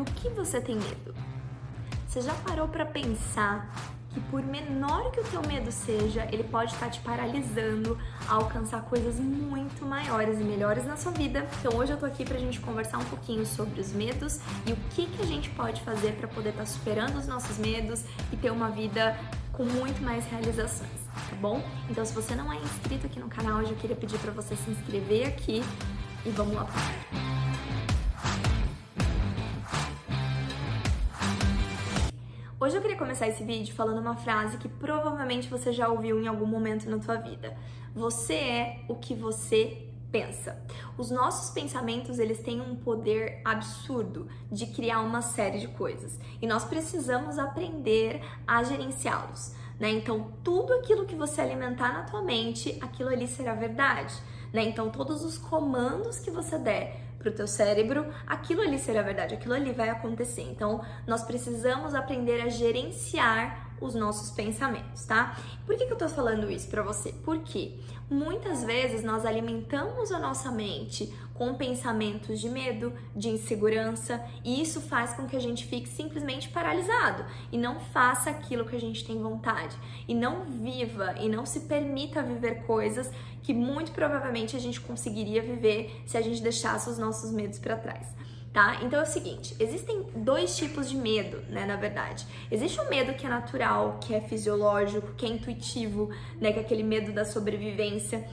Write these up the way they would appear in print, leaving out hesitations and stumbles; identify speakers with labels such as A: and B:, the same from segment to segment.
A: do que você tem medo? Você já parou para pensar que por menor que o teu medo seja, ele pode estar te paralisando a alcançar coisas muito maiores e melhores na sua vida? Então hoje eu tô aqui pra gente conversar um pouquinho sobre os medos e o que a gente pode fazer para poder estar superando os nossos medos e ter uma vida com muito mais realizações, tá bom? Então se você não é inscrito aqui no canal, eu já queria pedir para você se inscrever aqui e vamos lá. Hoje eu queria começar esse vídeo falando uma frase que provavelmente você já ouviu em algum momento na tua vida. Você é o que você pensa. Os nossos pensamentos, eles têm um poder absurdo de criar uma série de coisas. E nós precisamos aprender a gerenciá-los, né? Então, tudo aquilo que você alimentar na tua mente, aquilo ali será verdade, né? Então, todos os comandos que você der para o teu cérebro, aquilo ali será verdade, aquilo ali vai acontecer. Então, nós precisamos aprender a gerenciar os nossos pensamentos, tá? Por que eu tô falando isso para você? Porque muitas vezes nós alimentamos a nossa mente com pensamentos de medo, de insegurança, e isso faz com que a gente fique simplesmente paralisado e não faça aquilo que a gente tem vontade, e não viva e não se permita viver coisas que muito provavelmente a gente conseguiria viver se a gente deixasse os nossos medos para trás. Tá? Então é o seguinte, existem dois tipos de medo, né, na verdade. Existe o medo que é natural, que é fisiológico, que é intuitivo, né, que é aquele medo da sobrevivência,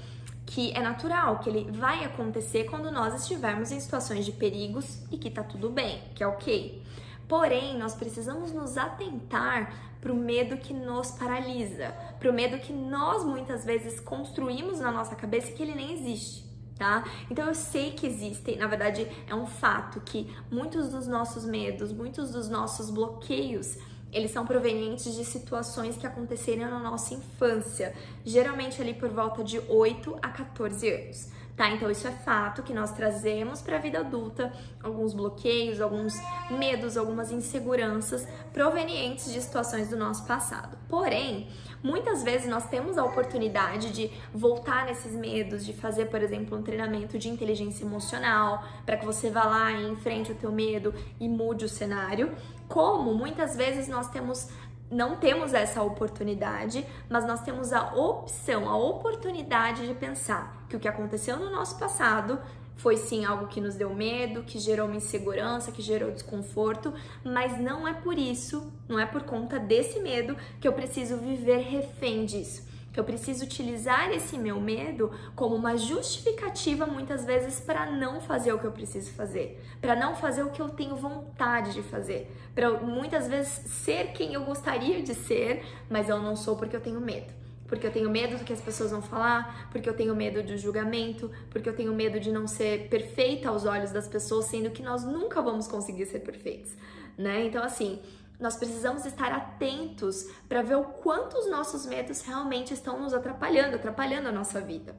A: que é natural, que ele vai acontecer quando nós estivermos em situações de perigos e que tá tudo bem, que é ok. Porém, nós precisamos nos atentar para o medo que nos paralisa, para o medo que nós muitas vezes construímos na nossa cabeça e que ele nem existe. Tá? Então eu sei que existem, na verdade é um fato que muitos dos nossos medos, muitos dos nossos bloqueios, eles são provenientes de situações que aconteceram na nossa infância, geralmente ali por volta de 8 a 14 anos. Tá? Então isso é fato que nós trazemos para a vida adulta alguns bloqueios, alguns medos, algumas inseguranças provenientes de situações do nosso passado. Porém, muitas vezes nós temos a oportunidade de voltar nesses medos, de fazer, por exemplo, um treinamento de inteligência emocional, para que você vá lá e enfrente o teu medo e mude o cenário. Como muitas vezes não temos essa oportunidade, mas nós temos a opção, a oportunidade de pensar que o que aconteceu no nosso passado foi sim algo que nos deu medo, que gerou uma insegurança, que gerou desconforto, mas não é por isso, não é por conta desse medo que eu preciso viver refém disso. Que eu preciso utilizar esse meu medo como uma justificativa muitas vezes para não fazer o que eu preciso fazer, para não fazer o que eu tenho vontade de fazer, para muitas vezes ser quem eu gostaria de ser, mas eu não sou porque eu tenho medo. Porque eu tenho medo do que as pessoas vão falar, porque eu tenho medo do julgamento, porque eu tenho medo de não ser perfeita aos olhos das pessoas, sendo que nós nunca vamos conseguir ser perfeitos, né? Então, assim, nós precisamos estar atentos para ver o quanto os nossos medos realmente estão nos atrapalhando a nossa vida,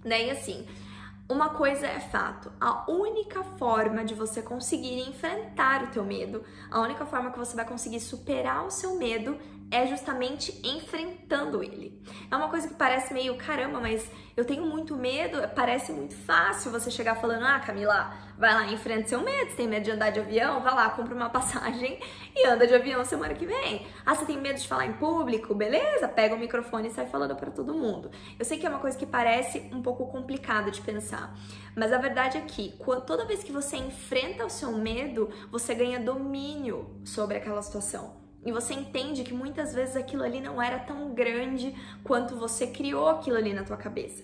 A: né? E assim, uma coisa é fato, a única forma de você conseguir enfrentar o teu medo, a única forma que você vai conseguir superar o seu medo é justamente enfrentando ele. É uma coisa que parece meio, caramba, mas eu tenho muito medo, parece muito fácil você chegar falando, Camila, vai lá, enfrenta seu medo, você tem medo de andar de avião? Vai lá, compra uma passagem e anda de avião semana que vem. Você tem medo de falar em público? Beleza, pega o microfone e sai falando para todo mundo. Eu sei que é uma coisa que parece um pouco complicada de pensar, mas a verdade é que toda vez que você enfrenta o seu medo, você ganha domínio sobre aquela situação. E você entende que muitas vezes aquilo ali não era tão grande quanto você criou aquilo ali na tua cabeça.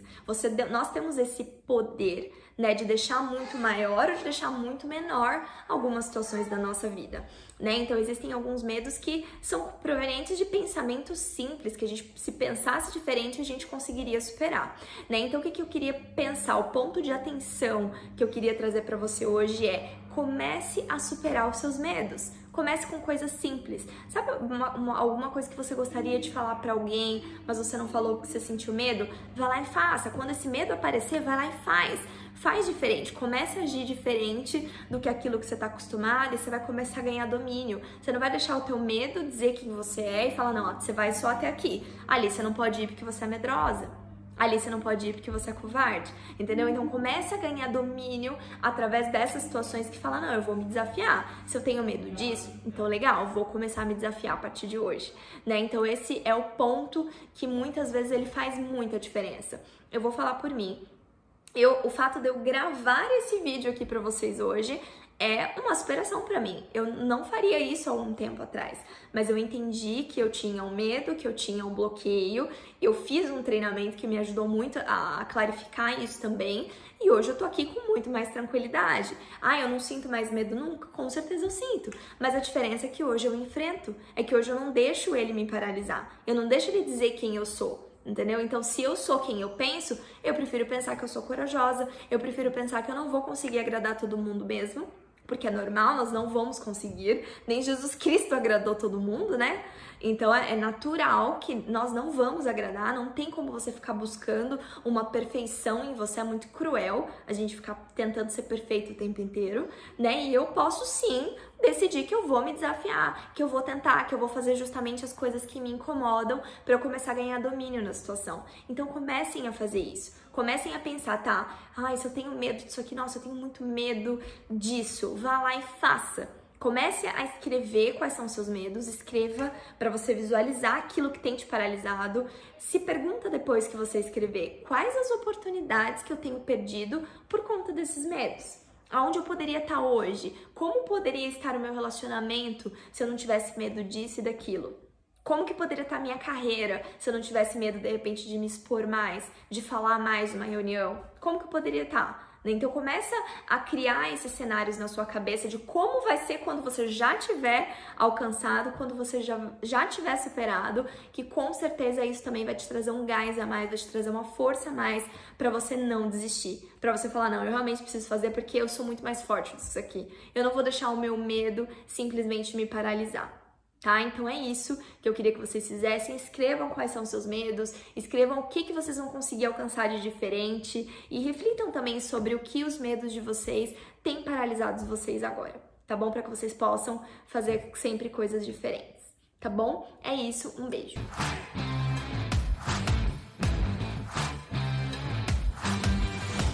A: Nós temos esse poder, né, de deixar muito maior ou de deixar muito menor algumas situações da nossa vida, né? Então existem alguns medos que são provenientes de pensamentos simples, que a gente, se pensasse diferente, a gente conseguiria superar, né? Então o que eu queria pensar, o ponto de atenção que eu queria trazer para você hoje é: comece a superar os seus medos. Comece com coisas simples. Sabe alguma coisa que você gostaria de falar pra alguém, mas você não falou porque você sentiu medo? Vai lá e faça. Quando esse medo aparecer, vai lá e faz. Faz diferente. Comece a agir diferente do que aquilo que você tá acostumado e você vai começar a ganhar domínio. Você não vai deixar o teu medo dizer quem você é e falar, não, você vai só até aqui. Ali, você não pode ir porque você é medrosa. Ali você não pode ir porque você é covarde, entendeu? Então comece a ganhar domínio através dessas situações que fala, não, eu vou me desafiar. Se eu tenho medo disso, então legal, vou começar a me desafiar a partir de hoje, né? Então esse é o ponto que muitas vezes ele faz muita diferença. Eu vou falar por mim. O fato de eu gravar esse vídeo aqui pra vocês hoje é uma superação pra mim. Eu não faria isso há um tempo atrás, mas eu entendi que eu tinha um medo, que eu tinha um bloqueio. Eu fiz um treinamento que me ajudou muito a clarificar isso também, e hoje eu tô aqui com muito mais tranquilidade. Ah, eu não sinto mais medo nunca? Com certeza eu sinto, mas a diferença é que hoje eu enfrento, é que hoje eu não deixo ele me paralisar, eu não deixo ele dizer quem eu sou. Entendeu? Então, se eu sou quem eu penso, eu prefiro pensar que eu sou corajosa, eu prefiro pensar que eu não vou conseguir agradar todo mundo mesmo, porque é normal, nós não vamos conseguir, nem Jesus Cristo agradou todo mundo, né? Então é natural que nós não vamos agradar, não tem como você ficar buscando uma perfeição em você, é muito cruel a gente ficar tentando ser perfeito o tempo inteiro, né? E eu posso sim decidir que eu vou me desafiar, que eu vou tentar, que eu vou fazer justamente as coisas que me incomodam para eu começar a ganhar domínio na situação. Então comecem a fazer isso. Comecem a pensar, tá? Ai, se eu tenho medo disso aqui, nossa, eu tenho muito medo disso. Vá lá e faça. Comece a escrever quais são os seus medos, escreva para você visualizar aquilo que tem te paralisado. Se pergunta depois que você escrever, quais as oportunidades que eu tenho perdido por conta desses medos? Aonde eu poderia estar hoje? Como poderia estar o meu relacionamento se eu não tivesse medo disso e daquilo? Como que poderia estar a minha carreira se eu não tivesse medo, de repente, de me expor mais, de falar mais numa reunião? Como que eu poderia estar? Então começa a criar esses cenários na sua cabeça de como vai ser quando você já tiver alcançado, quando você já tiver superado, que com certeza isso também vai te trazer um gás a mais, vai te trazer uma força a mais para você não desistir, para você falar, não, eu realmente preciso fazer porque eu sou muito mais forte disso aqui. Eu não vou deixar o meu medo simplesmente me paralisar. Tá? Então é isso que eu queria que vocês fizessem. Escrevam quais são os seus medos, escrevam o que vocês vão conseguir alcançar de diferente e reflitam também sobre o que os medos de vocês têm paralisado vocês agora, tá bom? Para que vocês possam fazer sempre coisas diferentes, tá bom? É isso, um beijo!